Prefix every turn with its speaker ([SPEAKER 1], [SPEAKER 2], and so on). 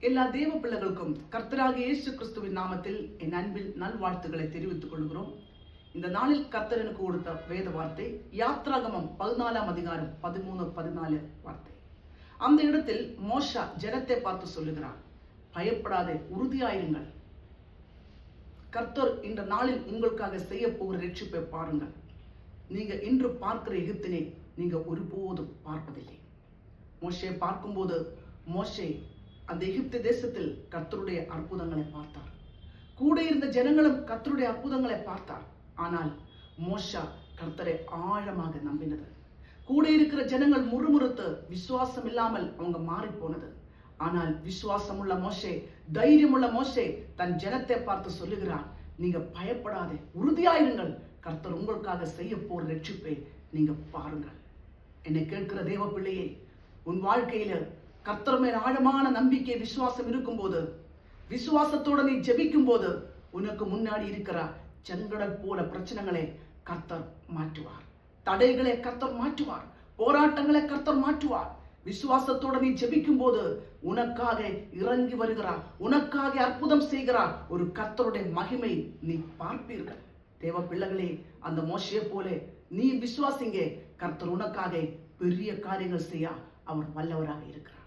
[SPEAKER 1] எல்லா தேவ பிள்ளைகளுக்கும் கர்த்தராகிய இயேசு கிறிஸ்துவின் நாமத்தில் என் அன்பில் நல்வாழ்த்துக்களை தெரிவித்துக் கொள்கிறோம். இந்த நாளில் கர்த்தர் எனக்கு கொடுத்த வேத வார்த்தை யாத்ராகமம் 14ஆம் அதிகாரம் 13-14 வார்த்தை. அந்த இடத்தில் மோசா ஜனத்தை பார்த்து சொல்லுகிறார், பயப்படாதே, உறுதியாயிருங்கள். கர்த்தர் இந்த நாளில் உங்களுக்காக செய்ய போகிற ரட்சிப்பை பாருங்கள். நீங்க இன்று பார்க்கிற எகிப்தினை நீங்க ஒருபோதும் பார்ப்பதில்லை. மோசே பார்க்கும்போது மோசே அந்த எகிப்து தேசத்தில் கர்த்தருடைய அற்புதங்களை பார்த்தார். கூட இருந்த ஜனங்களும் கர்த்தருடைய அற்புதங்களை பார்த்தார். ஆனால் மோசா கர்த்தரை ஆழமாக நம்பினது. கூட இருக்கிற ஜனங்கள் முறுமுறுத்து விசுவாசம் இல்லாமல் அவங்க மாறி போனது. ஆனால் விசுவாசம் உள்ள மோசே, தைரியமுள்ள மோசே தன் ஜனத்தை பார்த்து சொல்லுகிறார், நீங்க பயப்படாதே, உறுதியாயிருங்கள். கர்த்தர் உங்களுக்காக செய்ய போற ரட்சிப்பை நீங்க பாருங்கள். என்னை கேட்கிற தேவ பிள்ளையே, உன் வாழ்க்கையில கர்த்தர் மேல் ஆழமான நம்பிக்கை விசுவாசம் இருக்கும்போது, விசுவாசத்தோட நீ ஜெபிக்கும் போது, உனக்கு முன்னாடி இருக்கிற செங்கடல் போல பிரச்சனைகளை கர்த்தர் மாற்றுவார். தடைகளை கர்த்தர் மாற்றுவார். போராட்டங்களை கர்த்தர் மாற்றுவார். விசுவாசத்தோட நீ ஜெபிக்கும் போது உனக்காக இறங்கி வருகிறார், உனக்காக அற்புதம் செய்கிறார். ஒரு கர்த்தருடைய மகிமை நீ பார்ப்பீர்கள். தேவ பிள்ளைகளே, அந்த மோசே போல நீ விசுவாசிங்க. கர்த்தர் உனக்காக பெரிய காரியங்கள் செய்ய அவர் வல்லவராக இருக்கிறார்.